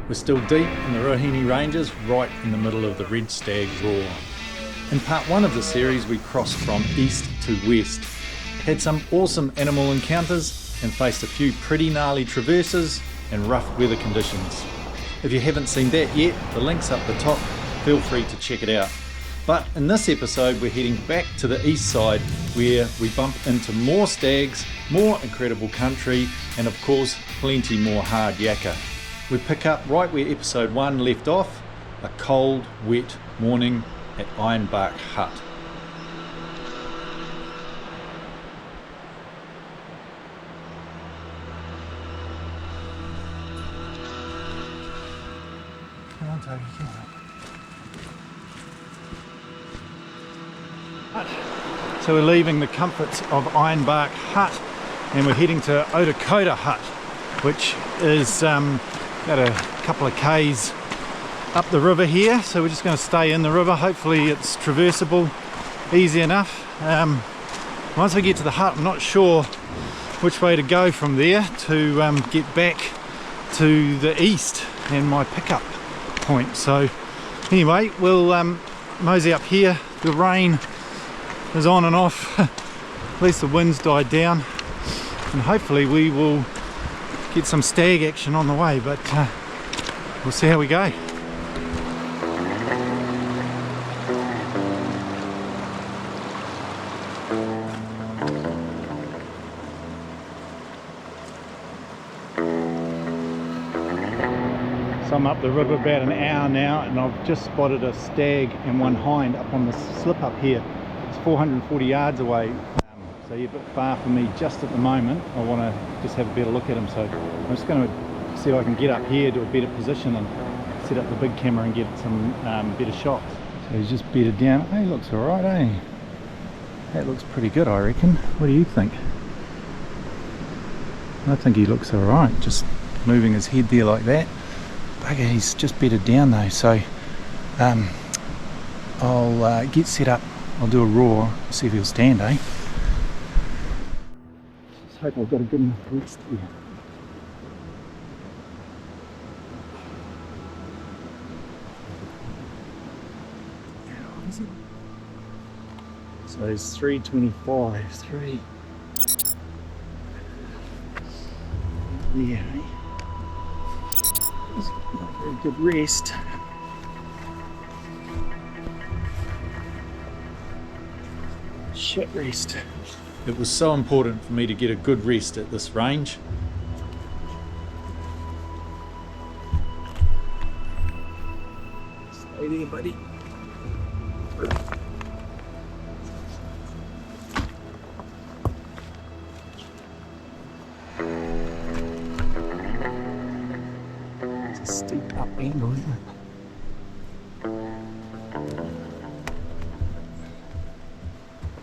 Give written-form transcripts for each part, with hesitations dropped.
We're still deep in the Ruahine Ranges, right in the middle of the Red Stag Roar. In part 1 of the series we crossed from east to west, had some awesome animal encounters and faced a few pretty gnarly traverses and rough weather conditions. If you haven't seen that yet, the link's up the top, feel free to check it out. But in this episode we're heading back to the east side where we bump into more stags, more incredible country and of course plenty more hard yakka. We pick up right where episode 1 left off, a cold, wet morning at Ironbark Hut. Come on, Toby, come on. So we're leaving the comforts of Ironbark Hut and we're heading to Odoka Hut, which is about a couple of k's up the river here. So we're just going to stay in the river. Hopefully it's traversable easy enough. Once we get to the hut, I'm not sure which way to go from there to get back to the east and my pickup point. So anyway, we'll mosey up here. The rain is on and off, at least the wind's died down, and hopefully we will get some stag action on the way, but we'll see how we go. So I'm up the river about an hour now and I've just spotted a stag and one hind up on the slip up here. 440 yards away, so you're a bit far for me just at the moment. I want to just have a better look at him, so I'm just going to see if I can get up here to a better position and set up the big camera and get some better shots. So he's just bedded down. He looks alright, eh? That looks pretty good, I reckon. What do you think? I think he looks alright, just moving his head there like that. Bugger, he's just bedded down though, so I'll get set up. I'll do a roar, see if he'll stand, eh? Just hope I've got a good enough rest here. How is it? So it's 3:25, 3. Yeah, eh? It's not a very good rest. Shit rest. It was so important for me to get a good rest at this range. Stay there, buddy. It's a steep up angle, isn't it?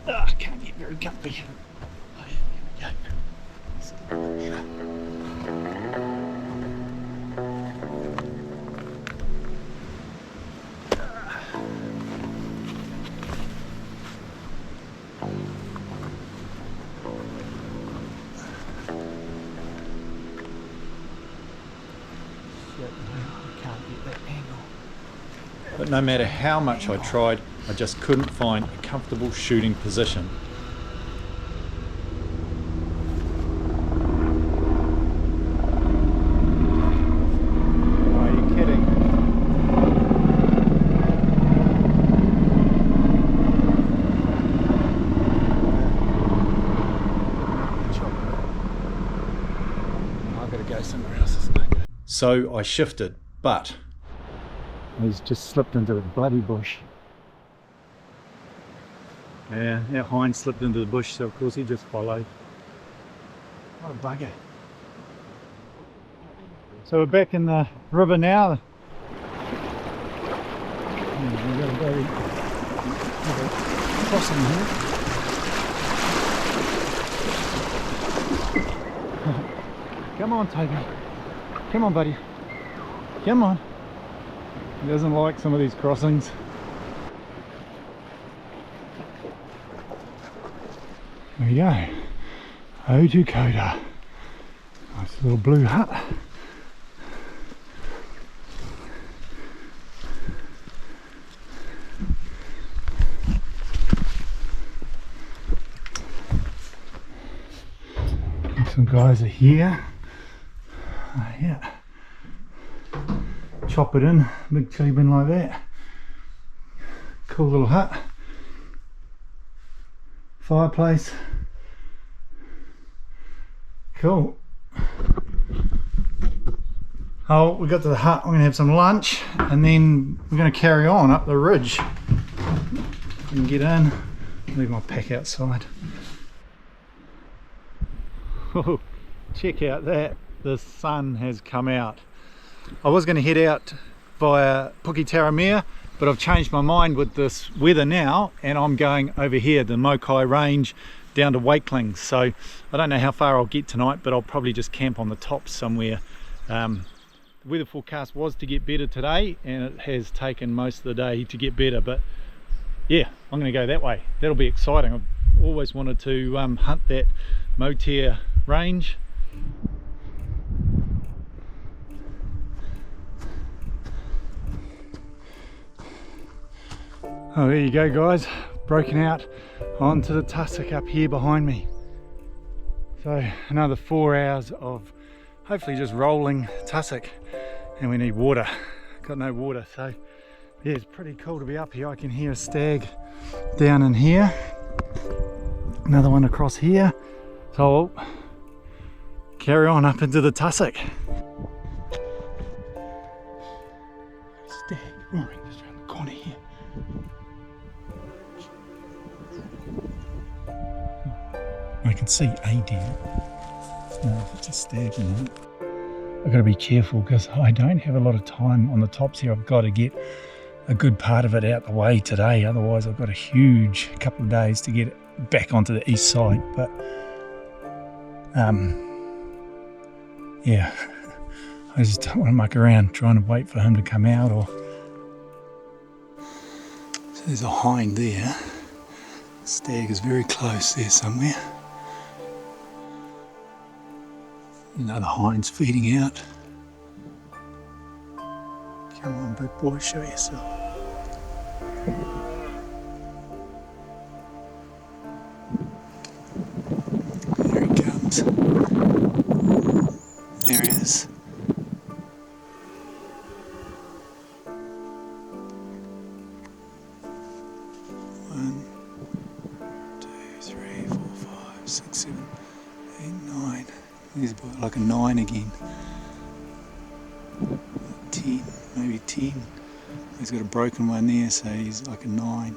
I can't get very comfy. Oh, yeah, here we go. Shit, I can't get that angle. But no matter how much I tried, I just couldn't find a comfortable shooting position. Are you kidding? I've got to go somewhere else. So I shifted, but he's just slipped into the bloody bush. Yeah, our hind slipped into the bush, so of course he just followed. What a bugger. So we're back in the river now. We've got to go crossing here. Come on, Toby. Come on, buddy. Come on. He doesn't like some of these crossings. There we go. Odoka. Nice little blue hut. some guys are here. Yeah. Chop it in, big chili bin like that. Cool little hut. Fireplace. Cool. Oh, we got to the hut. I'm going to have some lunch and then we're going to carry on up the ridge. We can get in. Leave my pack outside. Oh, check out that. The sun has come out. I was going to head out via Puketaramea, but I've changed my mind with this weather now and I'm going over here, the Mokai range, down to Wakeling. So I don't know how far I'll get tonight, but I'll probably just camp on the top somewhere. The weather forecast was to get better today and it has taken most of the day to get better, but yeah, I'm going to go that way. That'll be exciting. I've always wanted to hunt that Maropea range. Oh, there you go guys, broken out onto the tussock up here behind me. So another 4 hours of hopefully just rolling tussock, and we need water. Got no water, so yeah, it's pretty cool to be up here. I can hear a stag down in here, another one across here, so I'll carry on up into the tussock. Stag roaring just around the corner here. I can see a deer. No, if it's a stag or not. I've got to be careful because I don't have a lot of time on the tops here. I've got to get a good part of it out the way today, otherwise I've got a huge couple of days to get it back onto the east side. But yeah, I just don't want to muck around trying to wait for him to come out. Or so there's a hind there. The stag is very close there somewhere. Another hind's feeding out. Come on, big boy, show yourself. There he comes. There he is. One, 2, 3, 4, 5, 6, 7, 8, 9. He's about like a 9 again. 10, maybe 10. He's got a broken one there, so he's like a 9.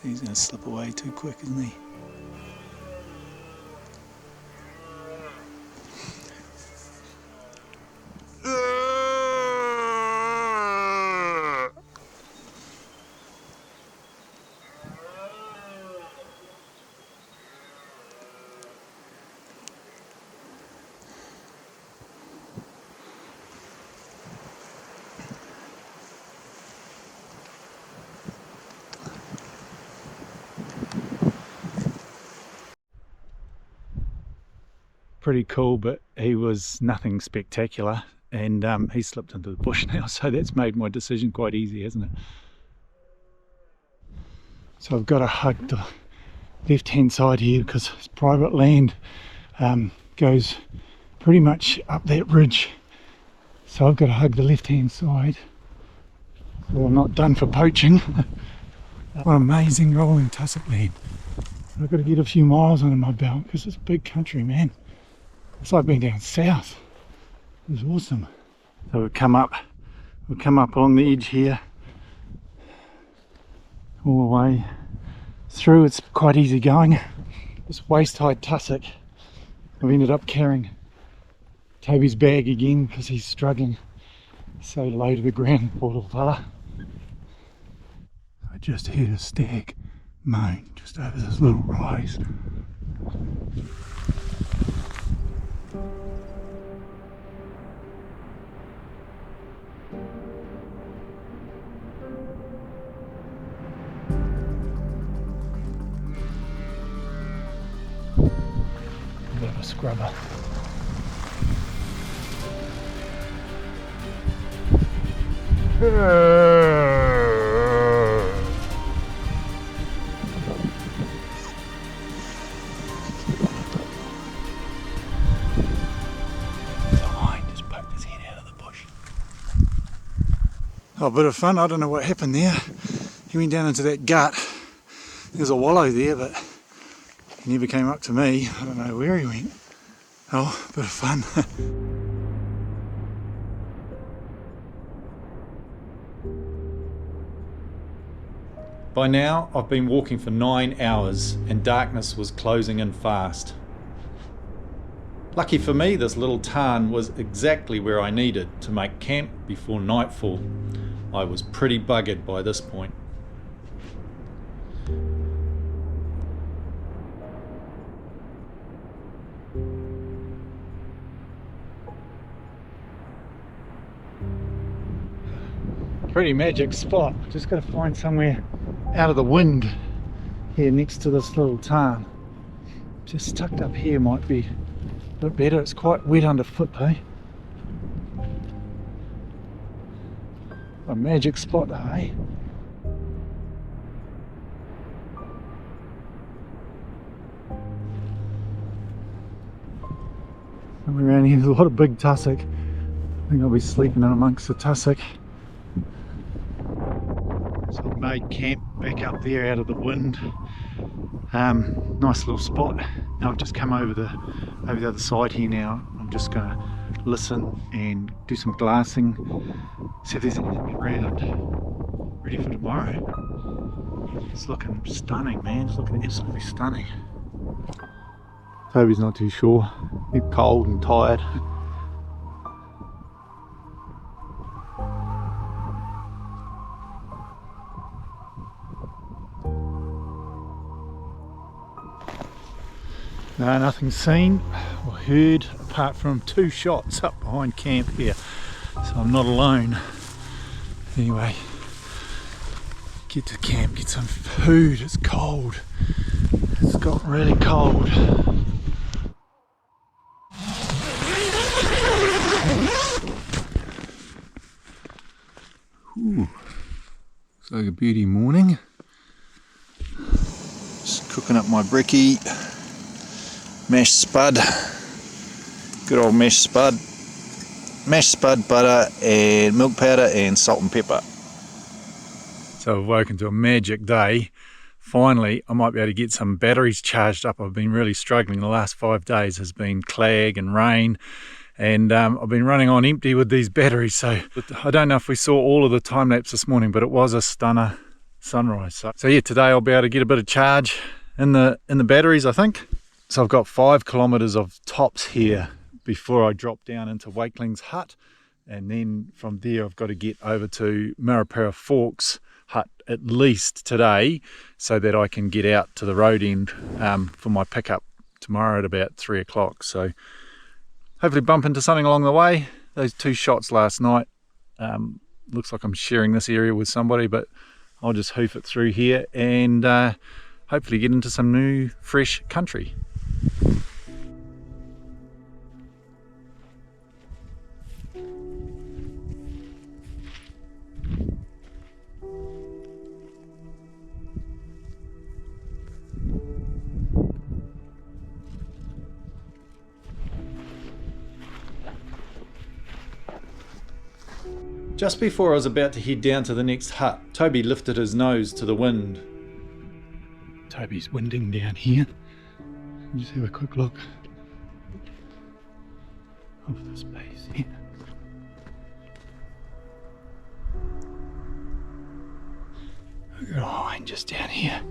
He's going to slip away too quick, isn't he? Pretty cool, but he was nothing spectacular, and he slipped into the bush now, so that's made my decision quite easy, hasn't it? So I've got to hug the left hand side here because it's private land, goes pretty much up that ridge, so I've got to hug the left hand side. Well, I'm not done for poaching. What amazing rolling tussock land. I've got to get a few miles under my belt because it's big country, man. It's like being down south. It's awesome. So we'll come up along the edge here, all the way through. It's quite easy going. This waist-high tussock, I've ended up carrying Toby's bag again because he's struggling so low to the ground, poor little fella. I just heard a stag moan just over this little rise. A bit of a scrubber. Oh, a bit of fun. I don't know what happened there. He went down into that gut. There's a wallow there, but he never came up to me. I don't know where he went. Oh, a bit of fun. By now, I've been walking for 9 hours and darkness was closing in fast. Lucky for me, this little tarn was exactly where I needed to make camp before nightfall. I was pretty buggered by this point. Pretty magic spot. Just got to find somewhere out of the wind here next to this little tarn. Just tucked up here might be a bit better. It's quite wet underfoot though. A magic spot, eh? Somewhere around here, there's a lot of big tussock. I think I'll be sleeping in amongst the tussock. So I've made camp back up there out of the wind. Nice little spot. Now I've just come over the other side here now. I'm just going to listen and do some glassing, see if there's anything around, ready for tomorrow. It's looking stunning, man. It's looking absolutely stunning. Toby's not too sure. He's cold and tired. No, nothing seen or heard apart from 2 shots up behind camp here, so I'm not alone. Anyway, get to camp, get some food. It's cold. It's got really cold. Ooh, looks like a beauty morning. Just cooking up my brekkie. Mashed spud, good old mashed spud, butter and milk powder and salt and pepper. So I've woken to a magic day. Finally, I might be able to get some batteries charged up. I've been really struggling. The last 5 days has been clag and rain, and I've been running on empty with these batteries. So I don't know if we saw all of the time lapse this morning, but it was a stunner sunrise. So yeah, today I'll be able to get a bit of charge in the batteries, I think. So I've got 5 kilometres of tops here before I drop down into Wakeling's hut, and then from there I've got to get over to Maropea Forks Hut at least today, so that I can get out to the road end for my pickup tomorrow at about 3 o'clock. So hopefully bump into something along the way. Those 2 shots last night, looks like I'm sharing this area with somebody, but I'll just hoof it through here and hopefully get into some new fresh country. Just before I was about to head down to the next hut, Toby lifted his nose to the wind. Toby's winding down here. Just have a quick look of the space here. I've got a hind just down here.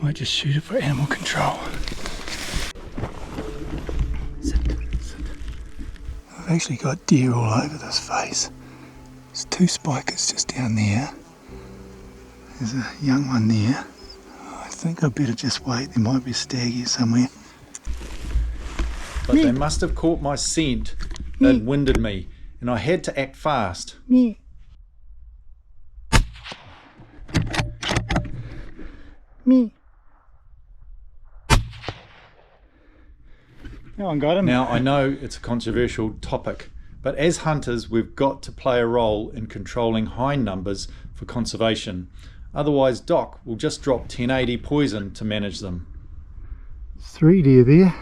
Might just shoot it for animal control. Sit. I've actually got deer all over this face. There's 2 spikers just down there. There's a young one there. I think I'd better just wait. There might be a stag here somewhere. But they must have caught my scent. They'd winded me, and I had to act fast. No one got him. Now, I know it's a controversial topic, but as hunters, we've got to play a role in controlling hind numbers for conservation. Otherwise, Doc will just drop 1080 poison to manage them. 3 deer there.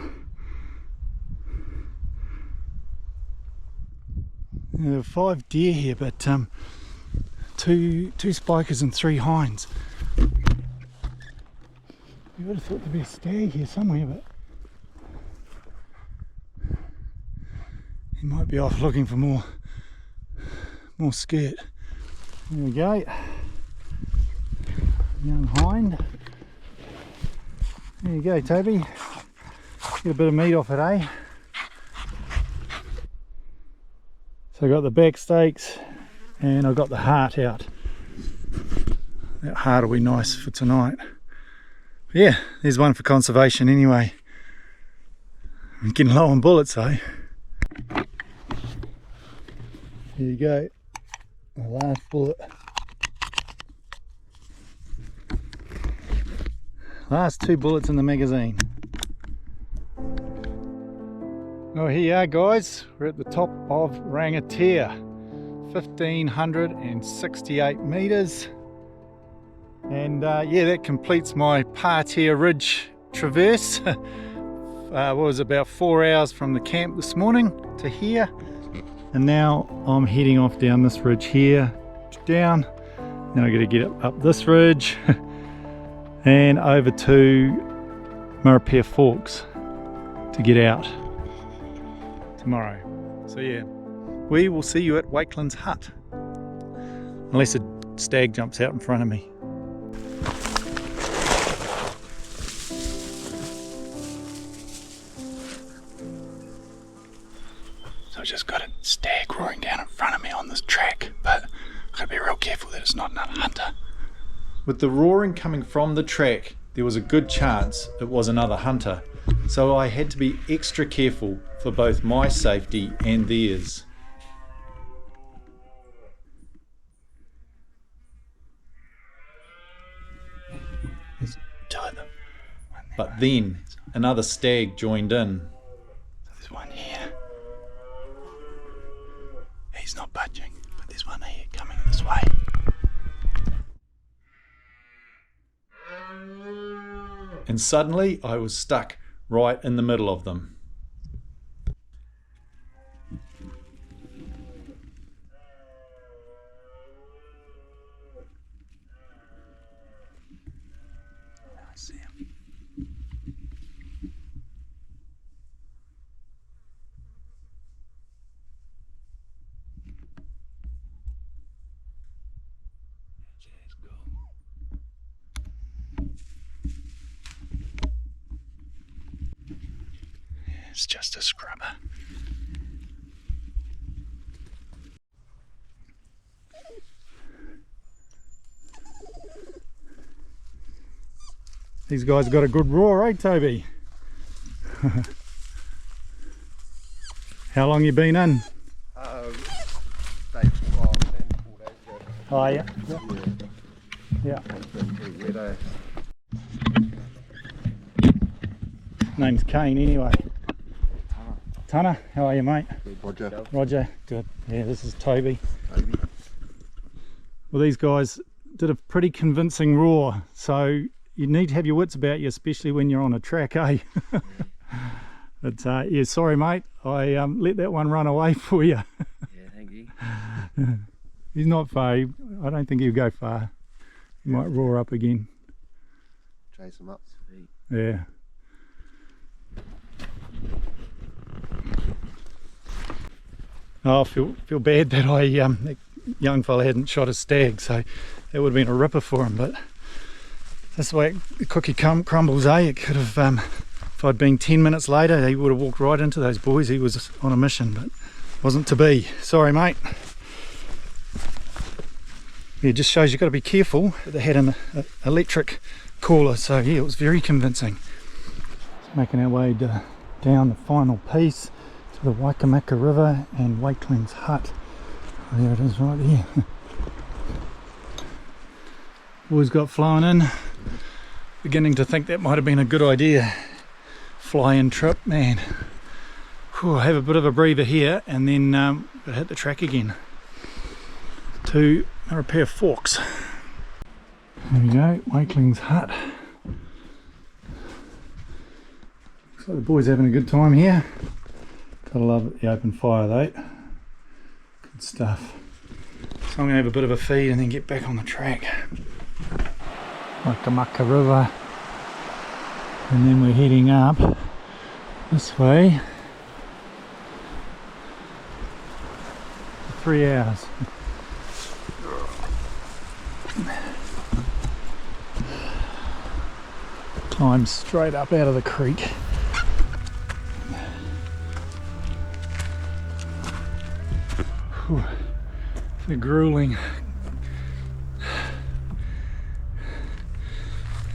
There are 5 deer here, but two spikers and 3 hinds. You would have thought there'd be a stag here somewhere, but he might be off looking for more skirt. There we go. Young hind. There you go, Toby. Get a bit of meat off it, eh? So I got the back steaks and I got the heart out. That heart will be nice for tonight. But yeah, there's one for conservation anyway. I'm getting low on bullets, eh? Here you go. The last bullet. Last 2 bullets in the magazine. Oh, here you are, guys. We're at the top of Rangitea, 1,568 metres. And yeah, that completes my Patea Ridge traverse. What was it, about 4 hours from the camp this morning to here. And now I'm heading off down this ridge here, down. Then I got to get up this ridge and over to Maropea Forks to get out tomorrow. So yeah, we will see you at Wakeling's hut, unless a stag jumps out in front of me. So I just got a stag roaring down in front of me on this track, but I've got to be real careful that it's not another hunter. With the roaring coming from the track, there was a good chance it was another hunter, so I had to be extra careful for both my safety and theirs. There's 2 of them. But then another stag joined in. So there's one here. He's not budging, but there's one here coming this way. And suddenly I was stuck right in the middle of them. I see him. It's just a scrubber. These guys got a good roar, eh, Toby? How long you been in? Day 4 days ago. Oh yeah. Yeah. Name's Kane anyway. Tanner, how are you, mate? Roger. Roger, good. Yeah, this is Toby. Well, these guys did a pretty convincing roar, so you need to have your wits about you, especially when you're on a track, eh? But yeah, sorry mate, I let that one run away for you. Yeah, thank you. He's not far. I don't think he'll go far. He might roar up again. Chase him up. Sweet. Yeah. Oh, I feel bad that that young fella hadn't shot a stag, so that would have been a ripper for him, but that's the way the cookie crumbles, eh? It could have, if I'd been 10 minutes later, he would have walked right into those boys. He was on a mission, but wasn't to be. Sorry, mate. Yeah, it just shows you've got to be careful. They had an electric caller, so yeah, it was very convincing. Making our way down the final piece to the Waikimaka River and Wakeling's hut. Oh, there it is right there. Boys got flown in. Beginning to think that might have been a good idea. Fly-in trip, man. Whew, have a bit of a breather here and then hit the track again to Maropea Forks. There we go, Wakeling's hut. Looks like the boys having a good time here. Gotta love the open fire though. Good stuff. So I'm going to have a bit of a feed and then get back on the track. Wakamaka River. And then we're heading up this way. 3 hours. Climb straight up out of the creek. Whew. It's a grueling.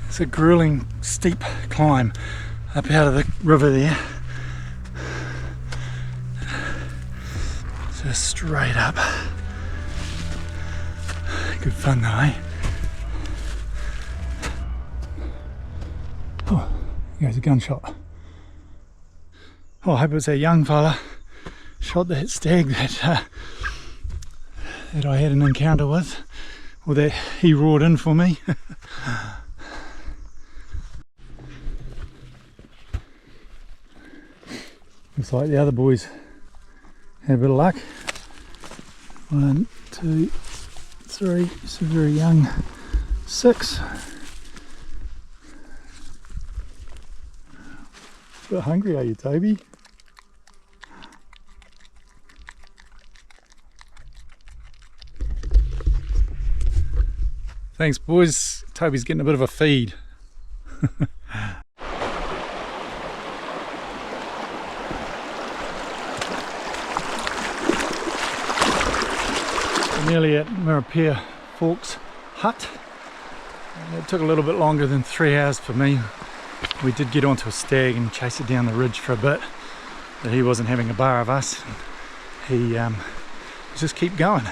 It's a grueling steep climb up out of the river there. Just straight up. Good fun though, eh? Oh, there goes a gunshot. Oh, I hope it was a young fella shot that stag that that I had an encounter with, or that he roared in for me. Looks like the other boys had a bit of luck. 1, 2, 3, it's a very young 6. A bit hungry, are you, Toby? Thanks, boys. Toby's getting a bit of a feed. We're nearly at Maropea Forks Hut. It took a little bit longer than 3 hours for me. We did get onto a stag and chase it down the ridge for a bit, but he wasn't having a bar of us. He just keep going.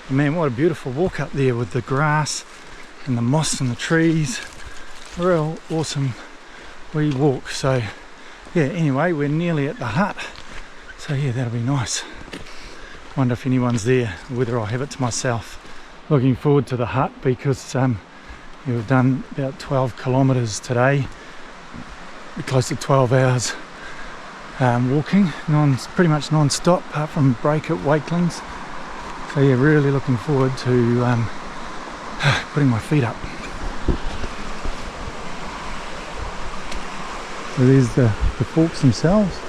And man, what a beautiful walk up there with the grass and the moss and the trees. A real awesome wee walk. So yeah, anyway, we're nearly at the hut. So yeah, that'll be nice. Wonder if anyone's there, whether I'll have it to myself. Looking forward to the hut because we've done about 12 kilometres today. Close to 12 hours walking, pretty much non-stop apart from break at Wakeling's. So yeah, really looking forward to putting my feet up. So there's the forks themselves.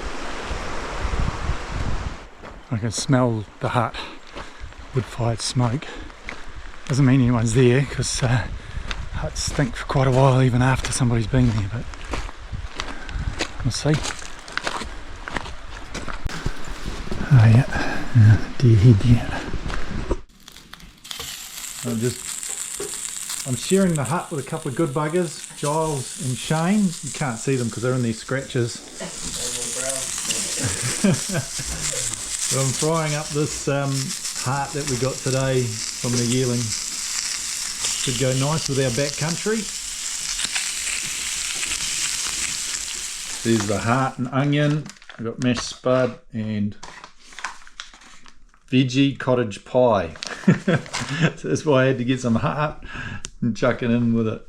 I can smell the hut, wood-fired smoke. Doesn't mean anyone's there because huts stink for quite a while even after somebody's been there, but we'll see. Oh yeah, deer head yet. I'm sharing the hut with a couple of good buggers, Giles and Shane. You can't see them because they're in these scratches. So I'm frying up this heart that we got today from the yearling. Should go nice with our back country. There's the heart and onion. I've got mashed spud and veggie cottage pie. So that's why I had to get some heart and chuck it in with it.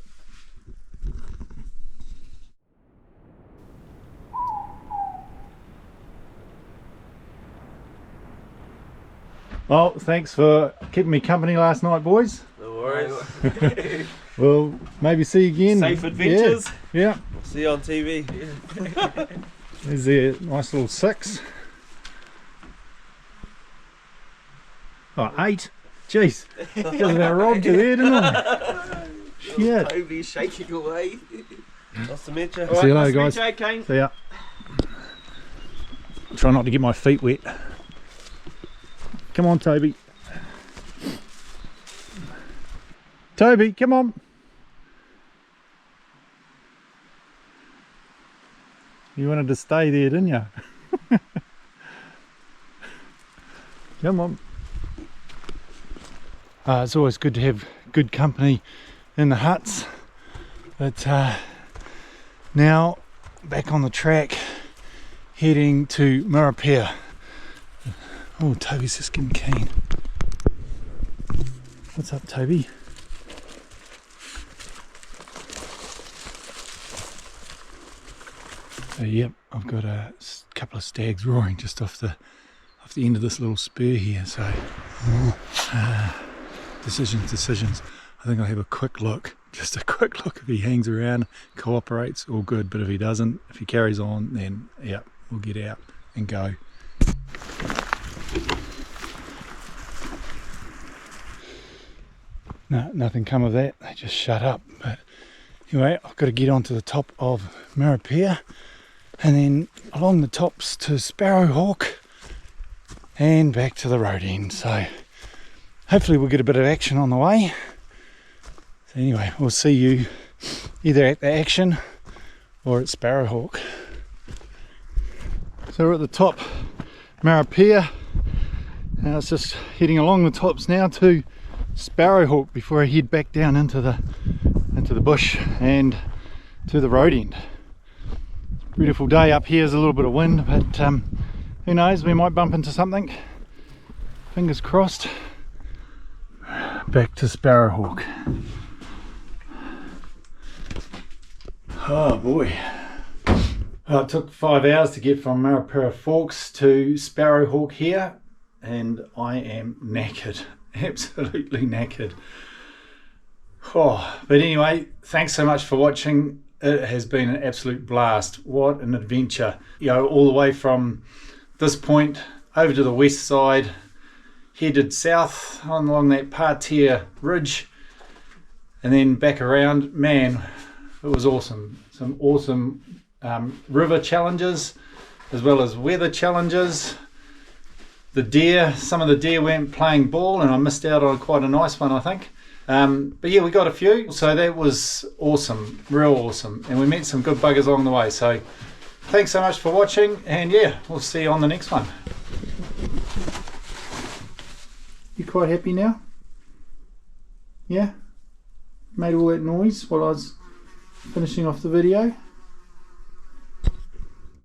Well, thanks for keeping me company last night, boys. No worries. We'll maybe see you again. Safe adventures. Yeah. See you on TV. There's their nice little 6. Oh, 8. Jeez. Just about robbed you there, didn't I? Shit. Toby's shaking away. Nice to meet you. See you later, guys. Okay. See ya. Try not to get my feet wet. Come on, Toby. Toby, come on. You wanted to stay there, didn't you? Come on. It's always good to have good company in the huts. But now back on the track, heading to Maropea. Oh, Toby's just getting keen. What's up, Toby? So yep, I've got a couple of stags roaring just off the off the end of this little spur here, so decisions. I think I'll have a quick look, just a quick look. If he hangs around, cooperates, all good, but if he doesn't, if he carries on, then yeah, we'll get out and go. No, nothing come of that, they just shut up. But anyway, I've got to get onto the top of Maropea and then along the tops to Sparrowhawk and back to the road end. So hopefully we'll get a bit of action on the way. So anyway, we'll see you either at the action or at Sparrowhawk. So we're at the top Maropea, and it's just heading along the tops now to Sparrowhawk before I head back down into the bush and to the road end. Beautiful day up here. There's a little bit of wind, but who knows, we might bump into something. Fingers crossed. Back to Sparrowhawk. Oh boy. It took 5 hours to get from Maropea Forks to Sparrowhawk here, and I am knackered. Absolutely knackered. Oh, but anyway, thanks so much for watching. It has been an absolute blast. What an adventure. You know, all the way from this point over to the west side, headed south along that Parterre Ridge, and then back around. Man, it was awesome. Some awesome river challenges as well as weather challenges. The deer, some of the deer weren't playing ball, and I missed out on quite a nice one, I think. But yeah, we got a few, so that was awesome, real awesome, and we met some good buggers along the way. So thanks so much for watching, and yeah, we'll see you on the next one. You quite happy now? Yeah? Made all that noise while I was finishing off the video?